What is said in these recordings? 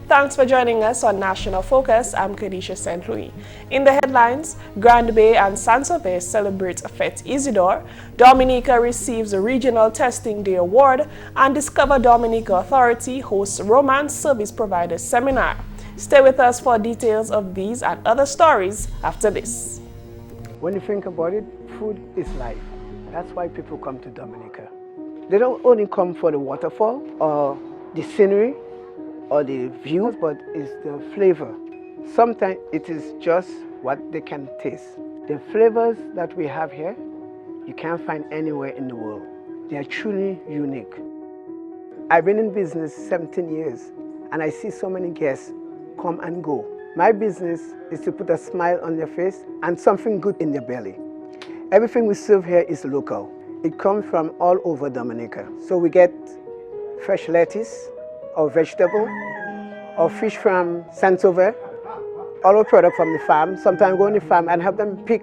Thanks for joining us on National Focus. I'm Kerdisha St. In the headlines, Grand Bay and San Sauveur celebrates Fete Isidore, Dominica receives a Regional Testing Day Award, and Discover Dominica Authority hosts Romance Service Provider Seminar. Stay with us for details of these and other stories after this. When you think about it, food is life. That's why people come to Dominica. They don't only come for the waterfall or the scenery or the views, but it's the flavor. Sometimes it is just what they can taste. The flavors that we have here, you can't find anywhere in the world. They are truly unique. I've been in business 17 years, and I see so many guests come and go. My business is to put a smile on their face and something good in their belly. Everything we serve here is local. It comes from all over Dominica. So we get fresh lettuce, or vegetable, or fish from San Sauveur, all our product from the farm. Sometimes go on the farm and help them pick.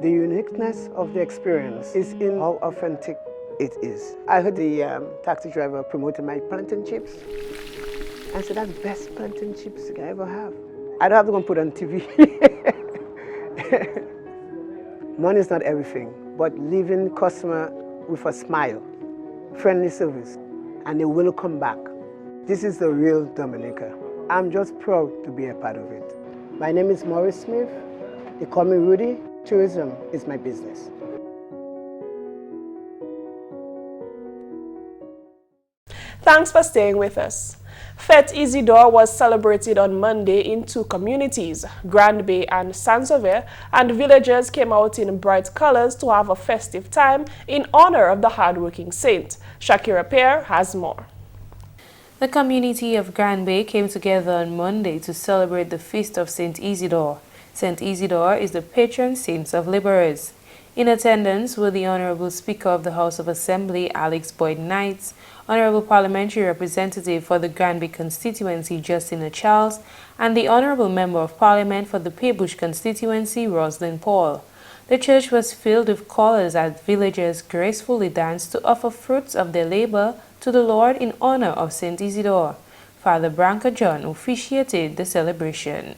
The uniqueness of the experience is in how authentic it is. I heard the taxi driver promoting my plantain chips. I said, that's the best plantain chips you can ever have. I don't have to go and put on TV. Money is not everything, but leaving customer with a smile, friendly service, and they will come back. This is the real Dominica. I'm just proud to be a part of it. My name is Maurice Smith. They call me Rudy. Tourism is my business. Thanks for staying with us. Fete Isidore was celebrated on Monday in two communities, Grand Bay and San Sauveur, and villagers came out in bright colors to have a festive time in honor of the hardworking saint. Shaakira Pierre has more. The community of Grand Bay came together on Monday to celebrate the feast of St. Isidore. St. Isidore is the patron saint of laborers. In attendance were the Honorable Speaker of the House of Assembly, Alex Boyd Knights, Honorable Parliamentary Representative for the Grand Bay constituency, Justina Charles, and the Honorable Member of Parliament for the Paybush constituency, Roslyn Paul. The church was filled with colors as villagers gracefully danced to offer fruits of their labor to the Lord in honor of St. Isidore. Father Branca John officiated the celebration.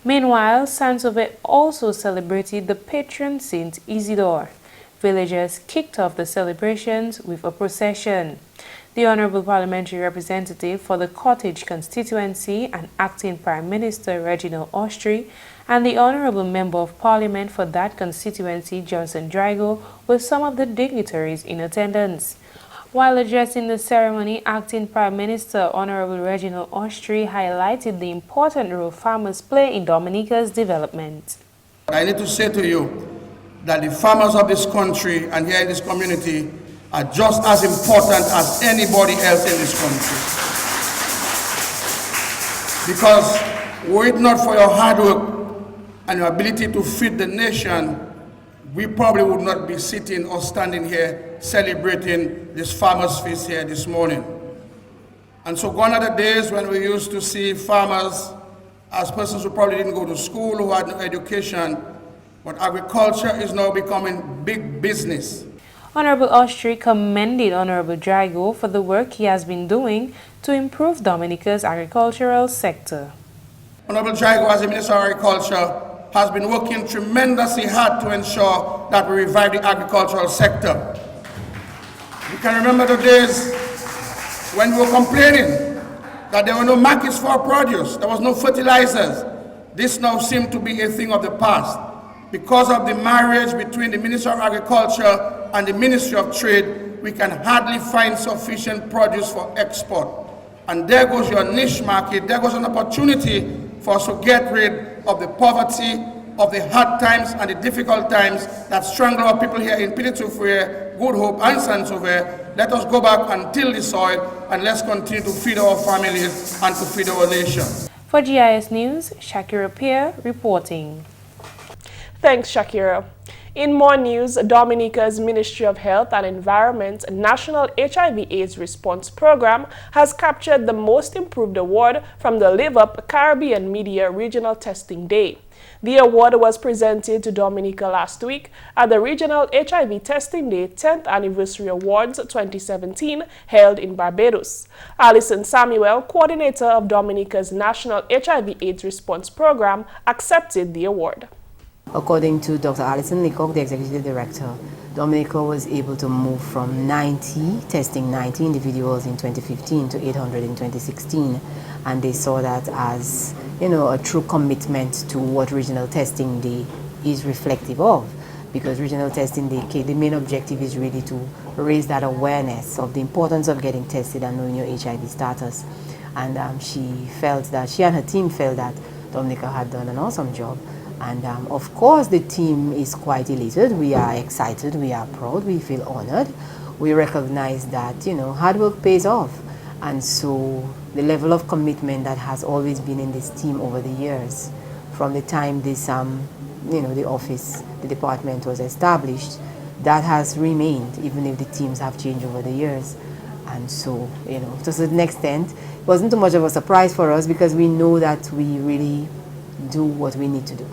Meanwhile, San Sauveur also celebrated the patron Saint Isidore. Villagers kicked off the celebrations with a procession. The Honorable Parliamentary Representative for the Cottage constituency and Acting Prime Minister Reginald Austri and the Honorable Member of Parliament for that constituency, Johnson Drago, were some of the dignitaries in attendance. While addressing the ceremony, Acting Prime Minister Honorable Reginald Austri highlighted the important role farmers play in Dominica's development. I need to say to you that the farmers of this country and here in this community are just as important as anybody else in this country. Because were it not for your hard work and your ability to feed the nation, we probably would not be sitting or standing here celebrating this farmers' feast here this morning. And so gone are the days when we used to see farmers as persons who probably didn't go to school, who had no education, but agriculture is now becoming big business. Honorable Austri commended Honorable Drago for the work he has been doing to improve Dominica's agricultural sector. Honorable Drago, as the Minister of Agriculture, has been working tremendously hard to ensure that we revive the agricultural sector. You can remember the days when we were complaining that there were no markets for our produce, there was no fertilizers. This now seems to be a thing of the past. Because of the marriage between the Ministry of Agriculture and the Ministry of Trade, we can hardly find sufficient produce for export. And there goes your niche market, there goes an opportunity for us to get rid of the poverty, of the hard times and the difficult times that strangle our people here in Fete Isidore, Good Hope and San Sauveur. Let us go back and till the soil and let's continue to feed our families and to feed our nation. For GIS News, Shaakira Pierre reporting. Thanks, Shaakira. In more news, Dominica's Ministry of Health and Environment National HIV/AIDS Response Program has captured the Most Improved Award from the Live Up Caribbean Media Regional Testing Day. The award was presented to Dominica last week at the Regional HIV Testing Day 10th Anniversary Awards 2017 held in Barbados. Alison Samuel, coordinator of Dominica's National HIV/AIDS Response Program, accepted the award. According to Dr. Alison Leacock, the Executive Director, Dominica was able to move from testing 90 individuals in 2015 to 800 in 2016. And they saw that as, a true commitment to what Regional Testing Day is reflective of. Because Regional Testing Day, the main objective is really to raise that awareness of the importance of getting tested and knowing your HIV status. And she and her team felt that Dominica had done an awesome job. And of course, the team is quite elated. We are excited, we are proud, we feel honored. We recognize that, hard work pays off. And so the level of commitment that has always been in this team over the years, from the time this, the department was established, that has remained, even if the teams have changed over the years. And so, to a certain extent, it wasn't too much of a surprise for us because we know that we really do what we need to do.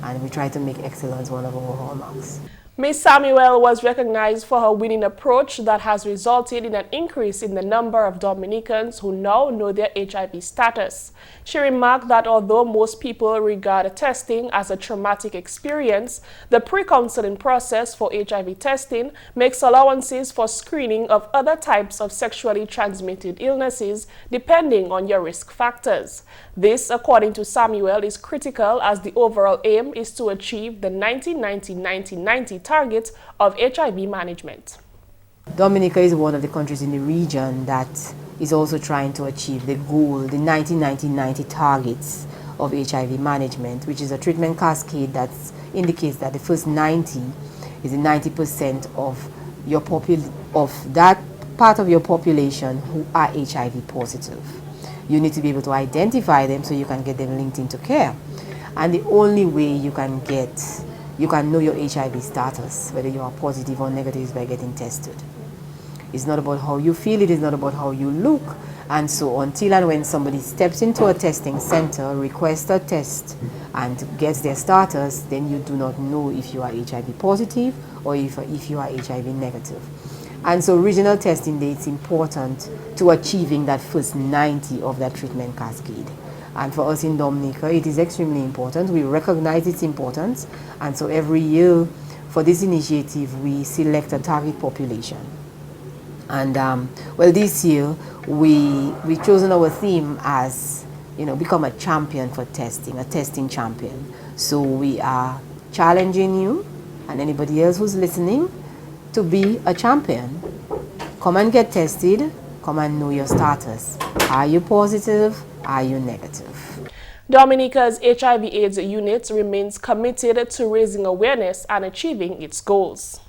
And we try to make excellence one of our hallmarks. Ms. Samuel was recognized for her winning approach that has resulted in an increase in the number of Dominicans who now know their HIV status. She remarked that although most people regard testing as a traumatic experience, the pre-counseling process for HIV testing makes allowances for screening of other types of sexually transmitted illnesses depending on your risk factors. This, according to Samuel, is critical as the overall aim is to achieve the 1990-1990 target of HIV management. Dominica is one of the countries in the region that is also trying to achieve the goal, the 1990 targets of HIV management, which is a treatment cascade that indicates that the first 90 is the 90% of that part of your population who are HIV positive. You need to be able to identify them so you can get them linked into care. And the only way you can know your HIV status, whether you are positive or negative, is by getting tested. It's not about how you feel, it is not about how you look. And so until and when somebody steps into a testing center, requests a test, and gets their status, then you do not know if you are HIV positive or if you are HIV negative. And so regional testing day is important to achieving that first 90 of that treatment cascade. And for us in Dominica, it is extremely important. We recognize its importance. And so every year for this initiative, we select a target population. And this year, we've chosen our theme as, become a champion for testing, a testing champion. So we are challenging you and anybody else who's listening to be a champion. Come and get tested. Come and know your status. Are you positive? Are you negative? Dominica's HIV/AIDS unit remains committed to raising awareness and achieving its goals.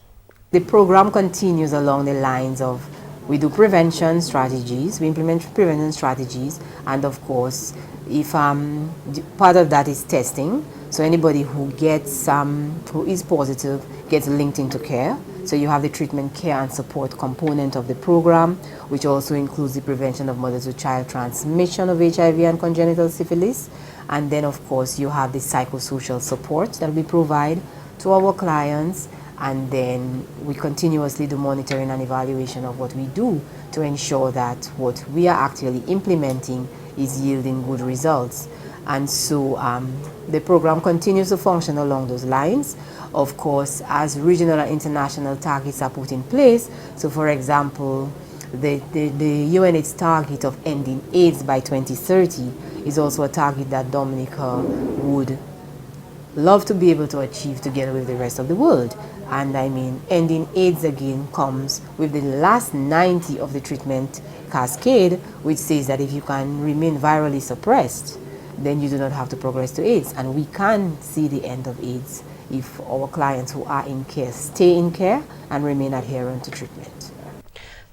The program continues along the lines of we do prevention strategies, we implement prevention strategies, and of course, if part of that is testing, so anybody who who is positive gets linked into care. So you have the treatment, care, and support component of the program, which also includes the prevention of mother-to-child transmission of HIV and congenital syphilis. And then, of course, you have the psychosocial support that we provide to our clients. And then we continuously do monitoring and evaluation of what we do to ensure that what we are actually implementing is yielding good results. And so the program continues to function along those lines. Of course, as regional and international targets are put in place, so for example, the UNAIDS target of ending AIDS by 2030 is also a target that Dominica would love to be able to achieve together with the rest of the world. And I mean, ending AIDS again comes with the last 90 of the treatment cascade, which says that if you can remain virally suppressed, then you do not have to progress to AIDS. And we can see the end of AIDS if our clients who are in care stay in care and remain adherent to treatment.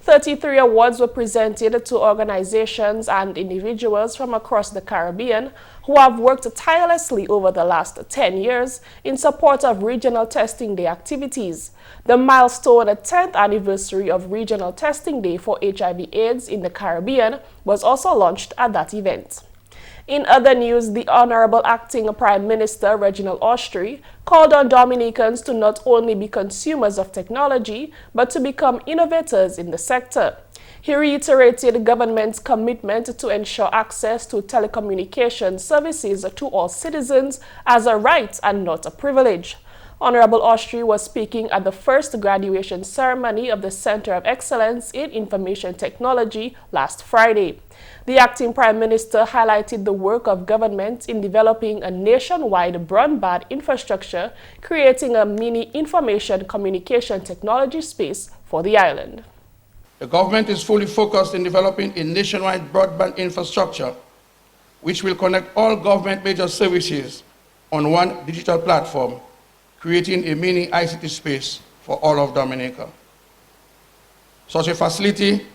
33 awards were presented to organizations and individuals from across the Caribbean who have worked tirelessly over the last 10 years in support of Regional Testing Day activities. The milestone 10th anniversary of Regional Testing Day for HIV/AIDS in the Caribbean was also launched at that event. In other news, the Honorable Acting Prime Minister Reginald Austri called on Dominicans to not only be consumers of technology, but to become innovators in the sector. He reiterated the government's commitment to ensure access to telecommunications services to all citizens as a right and not a privilege. Honorable Austri was speaking at the first graduation ceremony of the Center of Excellence in Information Technology last Friday. The acting Prime Minister highlighted the work of government in developing a nationwide broadband infrastructure, creating a mini information communication technology space for the island. The government is fully focused in developing a nationwide broadband infrastructure which will connect all government major services on one digital platform, creating a mini ICT space for all of Dominica. Such a facility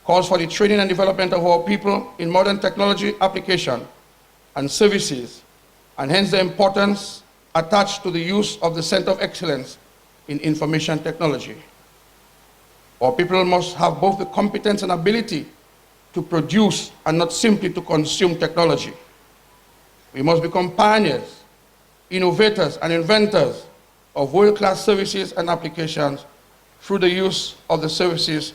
calls for the training and development of our people in modern technology application and services, and hence the importance attached to the use of the Center of Excellence in Information Technology. Our people must have both the competence and ability to produce and not simply to consume technology. We must become pioneers, innovators, and inventors of world-class services and applications through the use of the services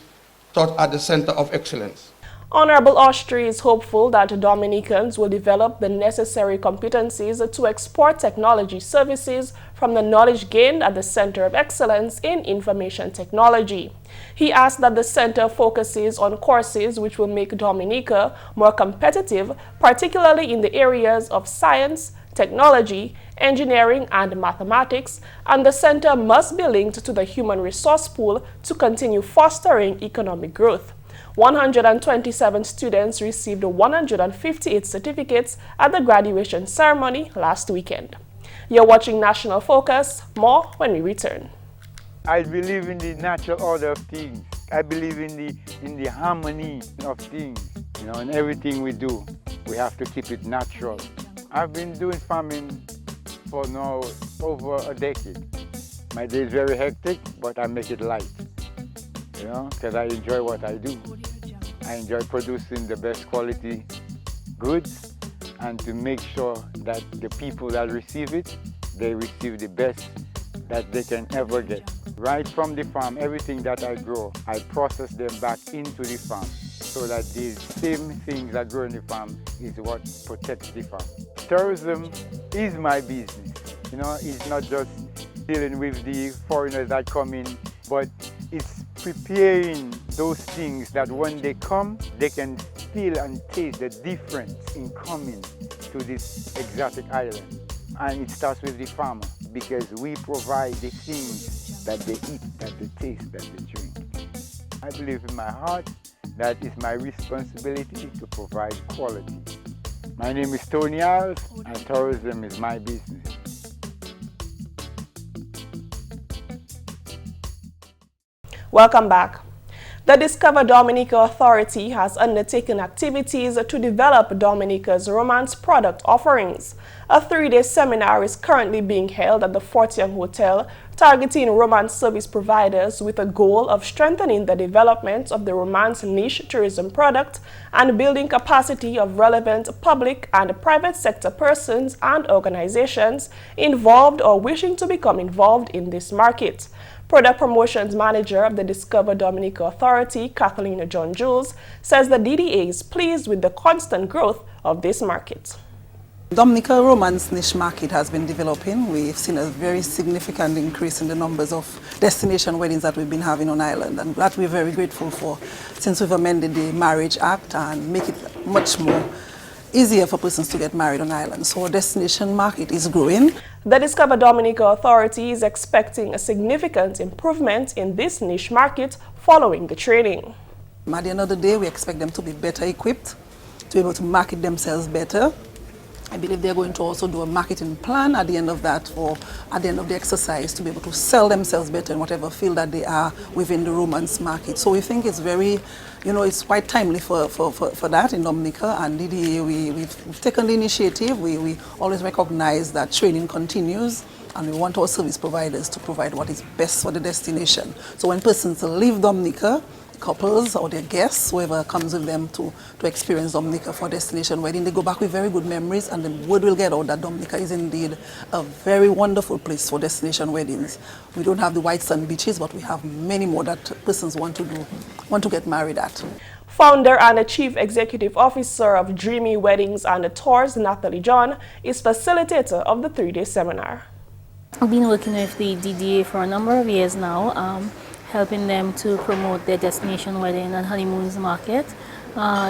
taught at the Center of Excellence. Honorable Austri is hopeful that Dominicans will develop the necessary competencies to export technology services from the knowledge gained at the Center of Excellence in Information Technology. He asked that the center focuses on courses which will make Dominica more competitive, particularly in the areas of science, technology, engineering, and mathematics, and the center must be linked to the human resource pool to continue fostering economic growth. 127 students received 158 certificates at the graduation ceremony last weekend. You're watching National Focus. More when we return. I believe in the natural order of things. I believe in the harmony of things. You know, in everything we do, we have to keep it natural. I've been doing farming for now over a decade. My day is very hectic, but I make it light, you know, because I enjoy what I do. I enjoy producing the best quality goods and to make sure that the people that receive it, they receive the best that they can ever get. Right from the farm, everything that I grow, I process them back into the farm so that the same things that grow in the farm is what protects the farm. Tourism is my business. You know, it's not just dealing with the foreigners that come in, but it's preparing those things that when they come, they can feel and taste the difference in coming to this exotic island. And it starts with the farmer, because we provide the things that they eat, that they taste, that they drink. I believe in my heart that it's my responsibility to provide quality. My name is Tony Alves, and tourism is my business. Welcome back. The Discover Dominica Authority has undertaken activities to develop Dominica's romance product offerings. A 3-day seminar is currently being held at the Fort Young Hotel, targeting romance service providers with a goal of strengthening the development of the romance niche tourism product and building capacity of relevant public and private sector persons and organizations involved or wishing to become involved in this market. Product Promotions Manager of the Discover Dominica Authority, Kathleen John Jules, says the DDA is pleased with the constant growth of this market. Dominica romance niche market has been developing. We've seen a very significant increase in the numbers of destination weddings that we've been having on island, and that we're very grateful for, since we've amended the Marriage Act and make it much more easier for persons to get married on island. So our destination market is growing. The Discover Dominica Authority is expecting a significant improvement in this niche market following the training. At the end of the day, we expect them to be better equipped, to be able to market themselves better, I believe they're going to also do a marketing plan at the end of that, or at the end of the exercise, to be able to sell themselves better in whatever field that they are within the romance market. So we think it's very, it's quite timely for that in Dominica, and DDA, we've taken the initiative. We always recognize that training continues, and we want our service providers to provide what is best for the destination. So when persons leave Dominica, couples or their guests, whoever comes with them to experience Dominica for destination wedding, they go back with very good memories, and the word will get out that Dominica is indeed a very wonderful place for destination weddings. We don't have the white sand beaches, but we have many more that persons want to get married at. Founder and the Chief Executive Officer of Dreamy Weddings and Tours, Natalie John, is facilitator of the 3-day seminar. I've been working with the DDA for a number of years now, helping them to promote their destination wedding and honeymoons market.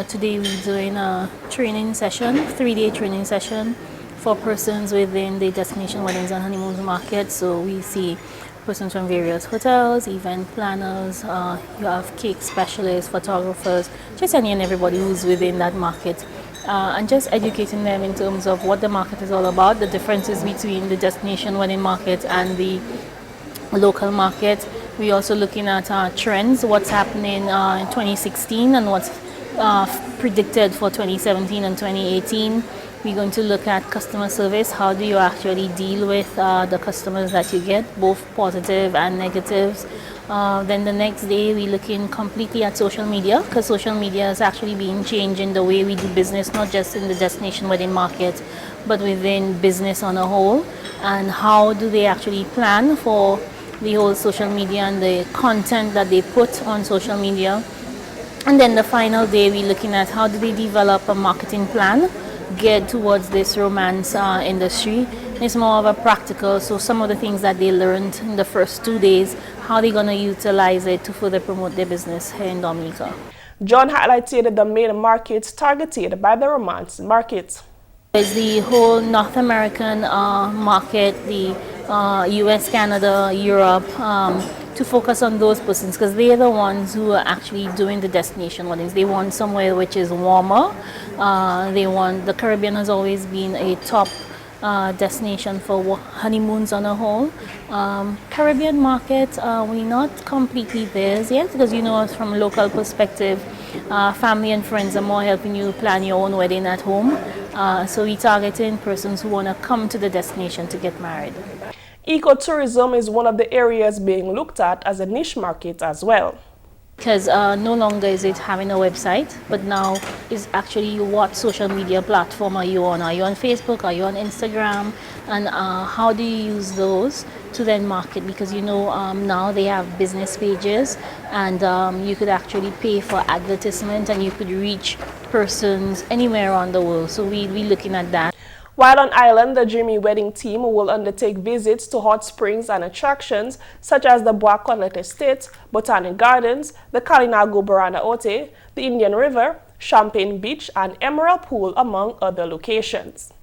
Today we're doing a training session, 3-day training session for persons within the destination weddings and honeymoons market. So we see persons from various hotels, event planners, you have cake specialists, photographers, just any and everybody who's within that market. And just educating them in terms of what the market is all about, the differences between the destination wedding market and the local market. We're also looking at trends, what's happening in 2016 and what's predicted for 2017 and 2018. We're going to look at customer service. How do you actually deal with the customers that you get, both positive and negatives. Then the next day we're looking completely at social media, because social media is actually being changed in the way we do business, not just in the destination wedding market, but within business on a whole. And how do they actually plan for the whole social media and the content that they put on social media. And then the final day we're looking at how do they develop a marketing plan geared towards this romance industry. It's more of a practical, so some of the things that they learned in the first 2 days, how they're going to utilize it to further promote their business here in Dominica. John highlighted the main markets targeted by the romance market. There's the whole North American market, the US, Canada, Europe, to focus on those persons, because they're the ones who are actually doing the destination weddings. They want somewhere which is warmer. The Caribbean has always been a top destination for honeymoons on a whole. Caribbean market, we're not completely there yet, because from a local perspective, family and friends are more helping you plan your own wedding at home. So we're targeting persons who want to come to the destination to get married. Ecotourism is one of the areas being looked at as a niche market as well. Because no longer is it having a website, but now is actually what social media platform are you on? Are you on Facebook? Are you on Instagram? And how do you use those to then market? Because now they have business pages, and you could actually pay for advertisement, and you could reach persons anywhere around the world. So we're looking at that. While on island, the Dreamy Wedding team will undertake visits to hot springs and attractions such as the Bois Cornet Estate, Botanic Gardens, the Kalinago Barana Ote, the Indian River, Champagne Beach, and Emerald Pool, among other locations.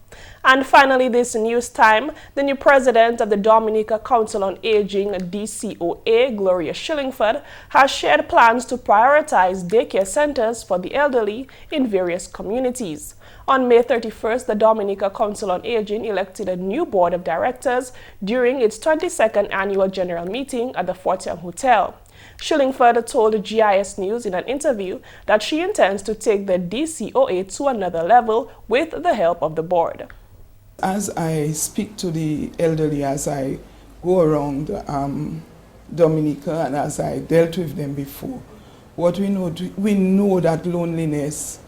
And finally, this news time, the new president of the Dominica Council on Aging, DCOA, Gloria Shillingford, has shared plans to prioritize daycare centers for the elderly in various communities. On May 31st, the Dominica Council on Aging elected a new board of directors during its 22nd annual general meeting at the Fort Young Hotel. Shillingford told GIS News in an interview that she intends to take the DCOA to another level with the help of the board. As I speak to the elderly, as I go around Dominica, and as I dealt with them before, what we know that loneliness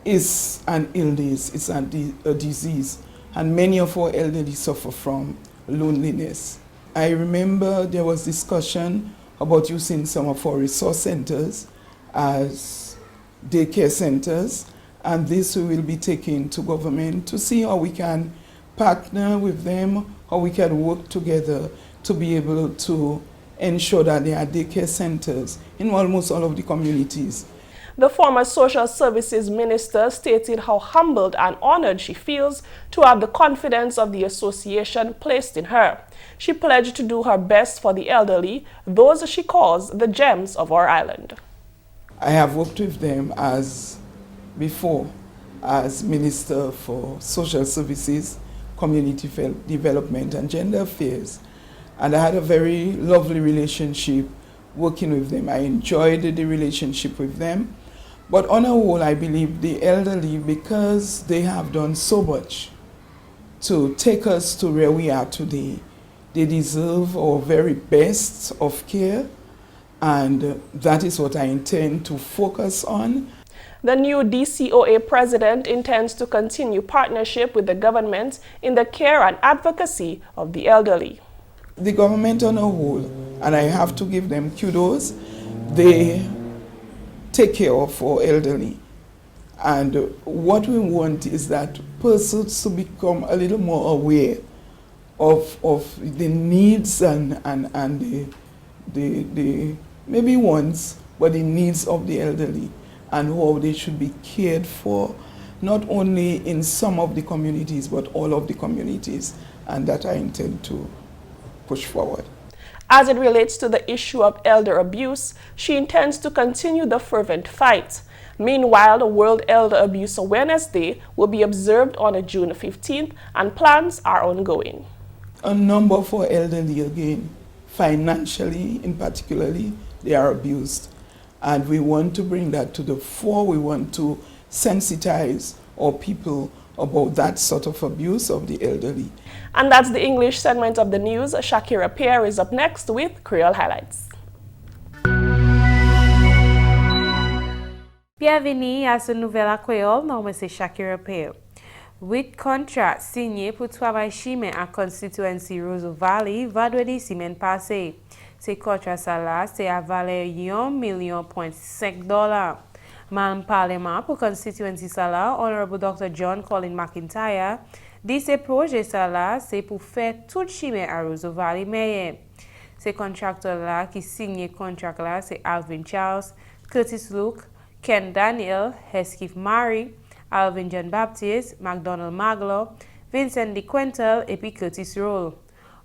is an illness, it's a disease, and many of our elderly suffer from loneliness. I remember there was discussion about using some of our resource centers as daycare centers, and this we will be taking to government to see how we can partner with them, how we can work together to be able to ensure that there are daycare centers in almost all of the communities. The former Social Services Minister stated how humbled and honored she feels to have the confidence of the association placed in her. She pledged to do her best for the elderly, those she calls the gems of our island. I have worked with them as before as Minister for Social Services, Community Development and Gender Affairs. And I had a very lovely relationship working with them. I enjoyed the relationship with them. But on a whole, I believe the elderly, because they have done so much to take us to where we are today, they deserve our very best of care, and that is what I intend to focus on. The new DCOA president intends to continue partnership with the government in the care and advocacy of the elderly. The government on a whole, and I have to give them kudos, they take care of our elderly. And what we want is that persons to become a little more aware of the needs and the maybe wants, but the needs of the elderly and how they should be cared for, not only in some of the communities, but all of the communities, and that I intend to push forward. As it relates to the issue of elder abuse, she intends to continue the fervent fight. Meanwhile, the World Elder Abuse Awareness Day will be observed on June 15th, and plans are ongoing. A number for elderly, again, financially in particularly, they are abused. And we want to bring that to the fore. We want to sensitize our people about that sort of abuse of the elderly. And that's the English segment of the news. Shaakira Pierre is up next with Creole Highlights. Bienvenue à ce nouvel Creole, non, c'est Shaakira Pierre. 8 contrats signés pour travail chimé à constituency Roseau Valley vendredi semaine passée. Ces contrats-là, c'est à valeur $1,5 million. Membre Parlement pour constituency là, Honorable Dr. John Colin McIntyre, dit ces projets-là, c'est pour faire tout chimé à Roseau Valley meilleur. Ces contracteurs-là qui signent contrat-là, c'est Alvin Charles, Curtis Luke, Ken Daniel, Hesketh Murray, Alvin John Baptiste, McDonald Maglo, Vincent DeQuentel et puis Curtis Roll.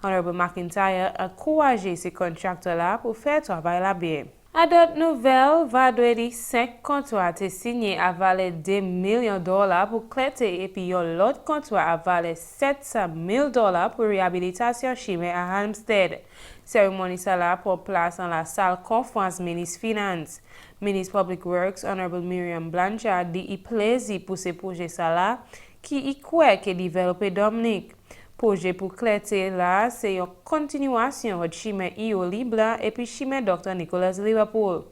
Honorable McIntyre a encouragé ces contracteurs-là pour faire travail là bien. À d'autres nouvelles, vendredi 5 contrats étaient signés à valeur $2 millions pour Clété et puis l'autre contrat à valeur $700,000 pour réhabilitation chimie à Hampstead. Cérémonie ça pour place dans la salle conférence ministre Finance. Ministre Public Works, Honorable Miriam Blanchard, dit il plaisir pour ces projets ça qui y croit que développer Dominique. Projet pour Clété là, c'est une continuation de chimie Io Libra et puis chimie Dr. Nicholas Liverpool.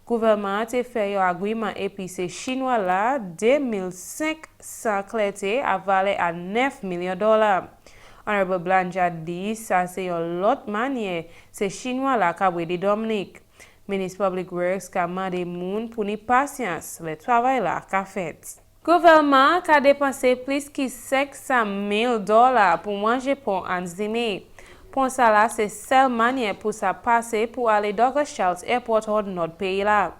Gouvernement a fait un agreement et puis ces Chinois là, 2500 Clété à valeur à $9 millions. Honorable Blanchard dit ça c'est une autre manière ces Chinois là qu'a de Dominique. Ministre Public Works a demandé moun pour ni patience le travail là qu'a fait. Gouvernement a dépensé plus que $600,000 pour manger pour enzimé. Pour ça là, c'est seule manière pour ça passer pour aller Douglas Charles Airport dans notre pays là.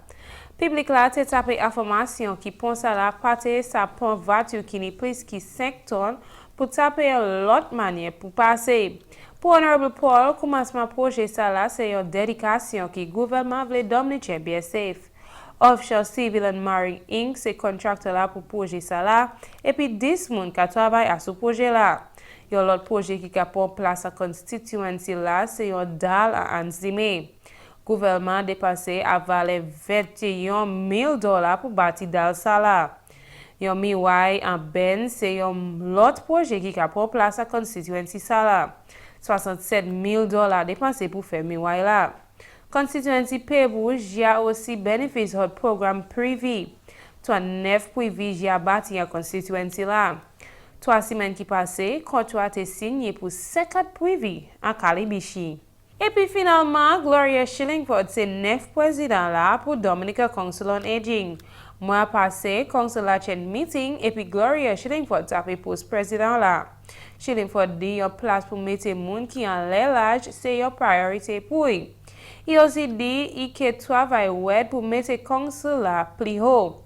Public là te tapé information qui pour ça là partir sa pour voiture qui n'est plus que 5 tonnes pour taper l'autre manière pour passer. Pour Honorable Paul, commencement projet ça là, c'est une dédication qui gouvernement veut dominer bien safe. Offshore Civil and Marine Inc. c'est contracteur là pour projet ça là et puis 10 moun qui travaille à ce projet là. Il y a l'autre projet qui a pour place à constituency là, c'est un dalle à enzimé. Gouvernement dépassé à valeur $21 millions pour bâtir dalle ça là. Yon miwai en Ben, c'est un l'autre projet qui a pour place à constituency ça là. $67,000 dépensé pour faire miwai là. Constituency Pebble, j'ai aussi bénéficié du programme privé. 9 privés j'ai bâti en constituency là. 3 semaines qui passées, contrat été signé pour 50 privés en Calibichi. Et puis finalement, Gloria Shillingford, c'est 9 présidents là pour Dominica Council on Aging. Mois passé, Council a chain meeting et puis Gloria Shillingford a fait poste président là. Shillingford dit une place pour mettre moun qui en l'âge, c'est une priorité pour lui. Il aussi dit qu'il travaille pour mettre Council là plus haut.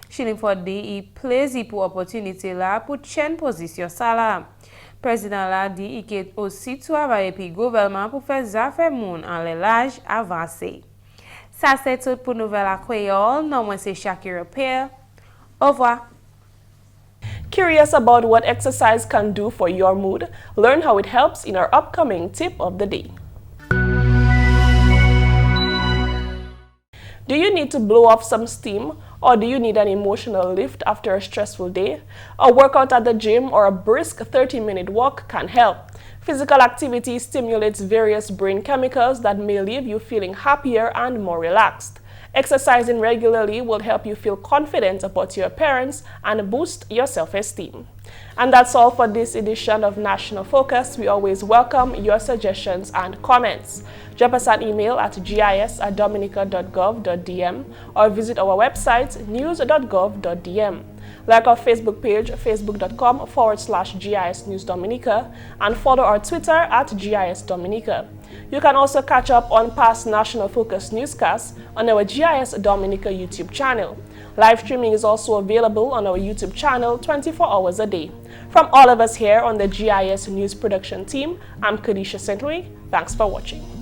Shillingford dit il plaisir pour opportunité là pour changer position ça là. Président là dit qu'il aussi travaille puis gouvernement pour faire affaires moun en l'âge avancé. Ça c'est tout pour Nouvelle Creole. Non moi c'est Shaakira Pierre. Au revoir. Curious about what exercise can do for your mood? Learn how it helps in our upcoming tip of the day. Do you need to blow off some steam, or do you need an emotional lift after a stressful day? A workout at the gym or a brisk 30-minute walk can help. Physical activity stimulates various brain chemicals that may leave you feeling happier and more relaxed. Exercising regularly will help you feel confident about your appearance and boost your self-esteem. And that's all for this edition of National Focus. We always welcome your suggestions and comments. Drop us an email at gis@dominica.gov.dm or visit our website news.gov.dm. Like our Facebook page, facebook.com/GIS News Dominica, and follow our Twitter at GIS Dominica. You can also catch up on past National Focus newscasts on our GIS Dominica YouTube channel. Live streaming is also available on our YouTube channel 24 hours a day. From all of us here on the GIS News Production team, I'm Kerdisha St. Thanks for watching.